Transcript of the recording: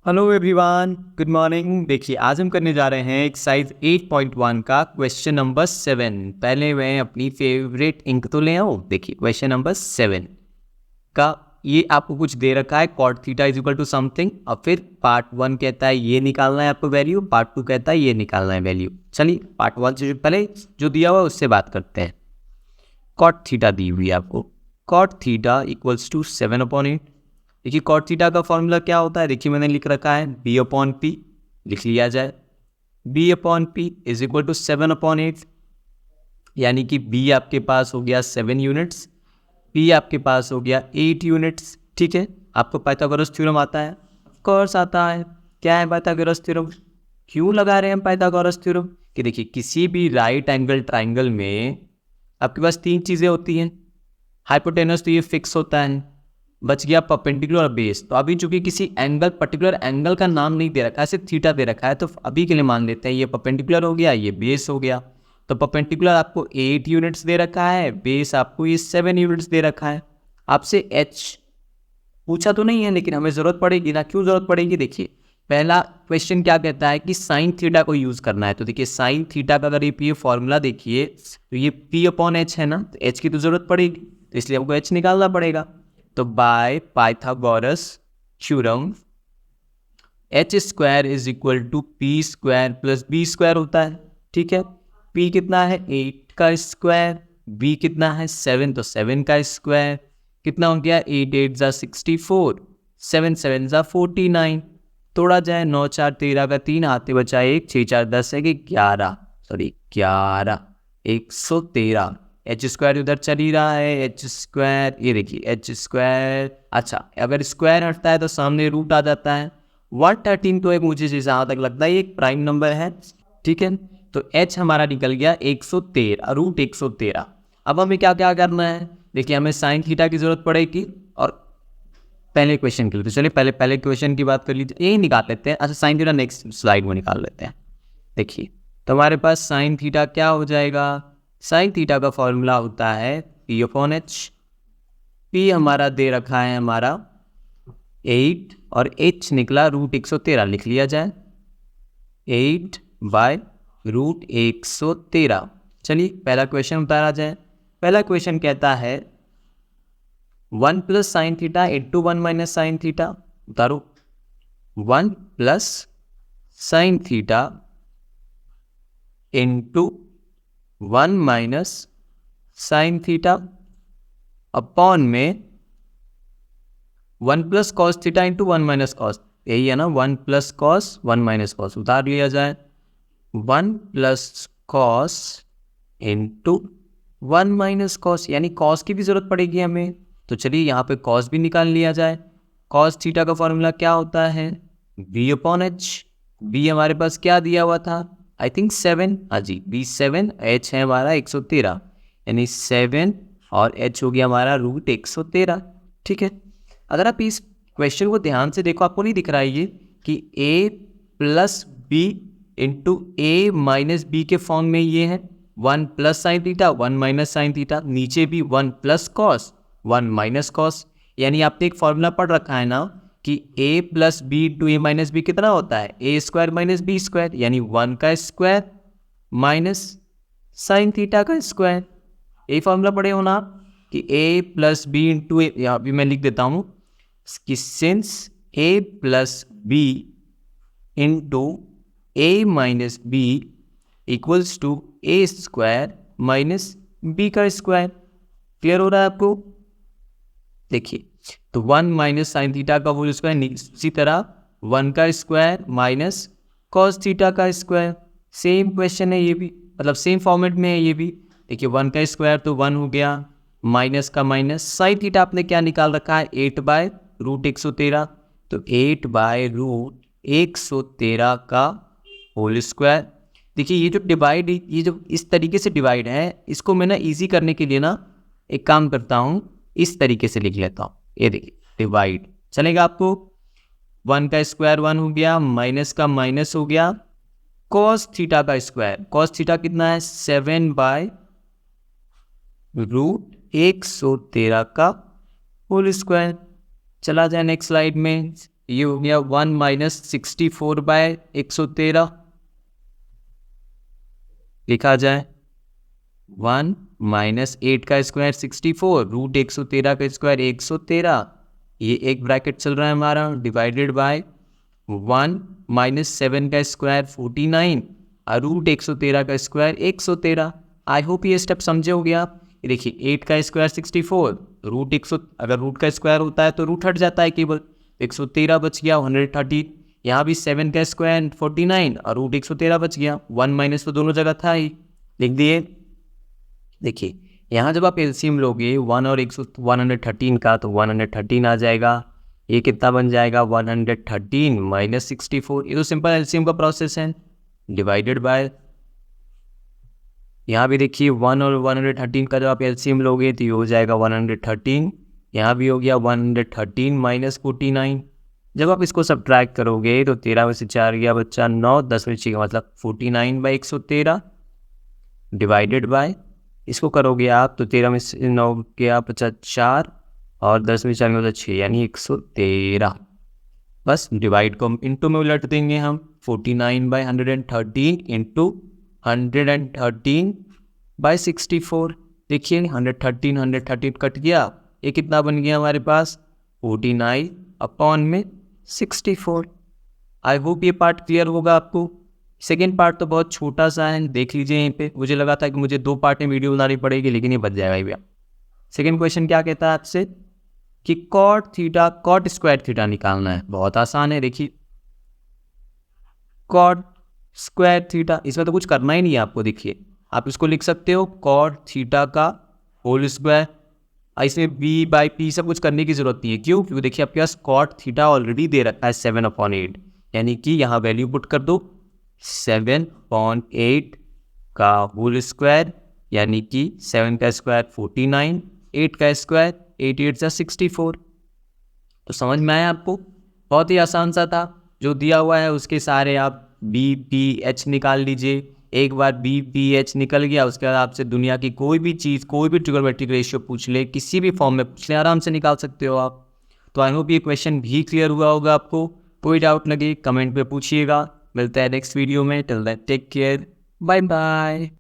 Hello everyone, good morning. देखिए आज हम करने जा रहे हैं एक्सरसाइज 8.1 का क्वेश्चन नंबर 7। पहले मैं अपनी फेवरेट इंक तो ले आऊँ। देखिए क्वेश्चन नंबर 7 का ये आपको कुछ दे रखा है, cot theta is equal to something, और फिर पार्ट 1 कहता है ये निकालना है आपको वैल्यू, पार्ट 2 कहता है ये निकालना है वैल्यू। चलिए पार्ट 1 से पहले जो दिया हुआ है उससे बात करते हैं। cot थीटा दी हुई है आपको, cot थीटा इक्वल्स टू 7/8। देखिए cot थीटा का फॉर्मूला क्या होता है, देखिए मैंने लिख रखा है b/p, लिख लिया जाए। b/p इज इक्वल टू 7/8, यानी कि b आपके पास हो गया 7 यूनिट्स, p आपके पास हो गया 8 यूनिट्स। ठीक है, आपको पाइथागोरस थ्योरम आता है? ऑफ कोर्स आता है। क्या है पाइथागोरस थ्योरम? क्यों लगा रहे हैं हम पाइथागोरस थ्योरम? कि देखिए किसी भी राइट एंगल ट्राइंगल में आपके पास 3 चीज़ें होती हैं। हाइपोटेनस तो ये फिक्स होता है, बच गया परपेंडिकुलर और बेस। तो अभी चूंकि किसी एंगल पर्टिकुलर एंगल का नाम नहीं दे रखा है, सिर्फ थीटा दे रखा है, तो अभी के लिए मान लेते हैं ये परपेंडिकुलर हो गया, ये बेस हो गया। तो परपेंडिकुलर आपको 8 यूनिट्स दे रखा है, बेस आपको ये 7 यूनिट्स दे रखा है। आपसे एच पूछा तो नहीं है, लेकिन हमें ज़रूरत पड़ेगी ना। क्यों ज़रूरत पड़ेगी? देखिए पहला क्वेश्चन क्या कहता है कि साइन थीटा को यूज़ करना है। तो देखिए साइन थीटा का अगर ये फॉर्मूला देखिए तो ये p/h है ना, तो h की तो ज़रूरत पड़ेगी, तो इसलिए हमको h निकालना पड़ेगा। तो by Pythagoras theorem h square is equal to P square plus B square होता है। ठीक है, p कितना है 8 का स्क्वायर, b कितना है 7, तो 7 का स्क्वायर कितना हो गया 8 8 ज़ा 64, 7 7 ज़ा 49। तोड़ा जाए 9 4 13 का 3 हाथे बचा 1, 6 4 10 है कि 11, सॉरी 11, 113। एच स्क्वायर उधर चल ही रहा है, एच स्क्वायर, ये देखिए एच स्क्वायर। अच्छा अगर स्क्वायर हटता है तो सामने रूट आ जाता है। 113 तो एक मुझे जहाँ तक लगता है एक प्राइम नंबर है। ठीक है, तो h हमारा निकल गया 113, रूट 113। अब हमें क्या क्या करना है? देखिए हमें साइन थीटा की जरूरत पड़ेगी, और पहले क्वेश्चन के लिए तो चलिए पहले क्वेश्चन की बात कर लीजिए, यही निकाल लेते हैं। अच्छा साइन थीटा नेक्स्ट स्लाइड में निकाल लेते हैं। देखिए तो हमारे पास साइन थीटा क्या हो जाएगा? साइन थीटा का फॉर्मूला होता है p/h। p हमारा दे रखा है हमारा 8 और h निकला रूट 113, लिख लिया जाए 8/√113। चलिए पहला क्वेश्चन उतारा जाए। पहला क्वेश्चन कहता है 1 plus sine theta into 1 minus sine theta. उतारो 1 plus sine theta into 1 minus sine theta upon में 1 plus cos theta into 1 minus cos, यही है ना 1 प्लस कॉस 1 माइनस कॉस। उतार लिया जाए 1 plus cos into 1 minus cos, यानी कॉस की भी जरूरत पड़ेगी हमें, तो चलिए यहाँ पे कॉस भी निकाल लिया जाए। कॉस थीटा का फॉर्मूला क्या होता है? b/h। b हमारे पास क्या दिया हुआ था? आई थिंक 7, हाँ जी b 7, h है हमारा 113, यानी 7 और h हो गया हमारा रूट 113। ठीक है, अगर आप इस क्वेश्चन को ध्यान से देखो, आपको नहीं दिख रहा है ये कि a plus B into A minus B के फॉर्म में ये है 1 plus sine theta 1 minus sine theta, नीचे भी 1 प्लस कॉस 1 माइनस कॉस। यानी आपने एक फॉर्मूला पढ़ रखा है ना कि a plus B into A minus B कितना होता है? A square minus B square, यानी 1 का स्क्वायर माइनस साइन थीटा का स्क्वायर। यही फॉर्मूला पढ़े हो ना आप कि a plus B into A, यहाँ भी मैं लिख देता हूँ कि since a plus B into A minus B equals to A square minus B का स्क्वायर। क्लियर हो रहा है आपको? देखिए तो 1 माइनस साइन थीटा का होल स्क्वायर, इसी तरह 1 का स्क्वायर माइनस कॉस थीटा का स्क्वायर। सेम क्वेश्चन है ये भी, मतलब सेम फॉर्मेट में है ये भी। देखिए 1 का स्क्वायर तो 1 हो गया, माइनस का माइनस, साइन थीटा आपने क्या निकाल रखा है 8/√113, तो 8/√113 का होल स्क्वायर। देखिए ये जो डिवाइड, ये जो इस तरीके से डिवाइड है, इसको मैं ना ईजी करने के लिए ना एक काम करता हूँ, इस तरीके से लिख लेता हूँ। ये देखिए डिवाइड चलेगा आपको? 1 का स्क्वायर 1 हो गया, माइनस का माइनस हो गया, कॉस थीटा का स्क्वायर, कॉस थीटा कितना है 7/√113 का होल स्क्वायर। चला जाए नेक्स्ट स्लाइड में, ये हो गया 1 माइनस 64/113 लिखा जाए। 1 माइनस 8 का स्क्वायर 64, रूट 113 का स्क्वायर 113, ये एक ब्रैकेट चल रहा है हमारा, डिवाइडेड बाय 1 माइनस 7 का स्क्वायर 49 और रूट 113 का स्क्वायर 113। आई होप ये स्टेप समझे हो गया आप। ये देखिए 8 का स्क्वायर 64, रूट 100, अगर रूट का स्क्वायर होता है तो रूट हट जाता है केवल, 113 बच गया 130। यहाँ भी 7 का स्क्वायर 49 और रूट 113 बच गया, 1 माइनस तो दोनों जगह था ही, लिख दिए। देखिए यहाँ जब आप एलसीएम लोगे 1 और 113 का तो 113 आ जाएगा। ये कितना बन जाएगा 113 माइनस 64, ये तो सिंपल एलसीएम का प्रोसेस है, डिवाइडेड बाय, यहाँ भी देखिए 1 और 113 का जब आप एलसीएम लोगे तो ये हो जाएगा 113, यहाँ भी हो गया 113 माइनस 49। जब आप इसको सब्ट्रैक्ट करोगे तो 13 में से 4 गया बच्चा 9, 10 में 6 मतलब 49/113 डिवाइडेड बाय, इसको करोगे आप तो 13 में से 9 गया बच्चा 4 और 10 में 4 गया 6 यानी 113। बस डिवाइड को इंटू में उलट देंगे हम, 49/113 इंटू 113/64। देखिए 113 कट गया, ये कितना बन गया हमारे पास 49/64। आई होप ये पार्ट क्लियर होगा आपको। सेकेंड पार्ट तो बहुत छोटा सा है, देख लीजिए यहीं पे। मुझे लगा था कि मुझे 2 पार्ट में वीडियो बनानी पड़ेगी, लेकिन ये बच जाएगा ही भैया। सेकेंड क्वेश्चन क्या कहता है आपसे कि कॉट स्क्वायर थीटा निकालना है। बहुत आसान है, देखिए कॉट स्क्वायर थीटा, इसमें तो कुछ करना ही नहीं है आपको। देखिए आप इसको लिख सकते हो कॉट थीटा का होल स्क्वायर, इसमें b/p सब कुछ करने की जरूरत नहीं है। क्यों? क्योंकि देखिए आपके पास कॉट थीटा ऑलरेडी दे रखा है 7/8, यानी कि यहाँ वैल्यू पुट कर दो 7/8 का होल स्क्वायर, यानी कि 7 का स्क्वायर 49, 8 का स्क्वायर 8 8 जा 64। तो समझ में आया आपको? बहुत ही आसान सा था। जो दिया हुआ है उसके सारे आप b/p/h निकाल लीजिए। एक बार b/p/h निकल गया, उसके बाद आपसे दुनिया की कोई भी चीज़, कोई भी ट्रिगोनोमेट्रिक रेशियो पूछ ले, किसी भी फॉर्म में पूछ ले, आराम से निकाल सकते हो आप। तो आई होप ये क्वेश्चन भी क्लियर हुआ होगा आपको। कोई डाउट लगे कमेंट पे पूछिएगा। मिलता है नेक्स्ट वीडियो में। Till then take care, bye bye.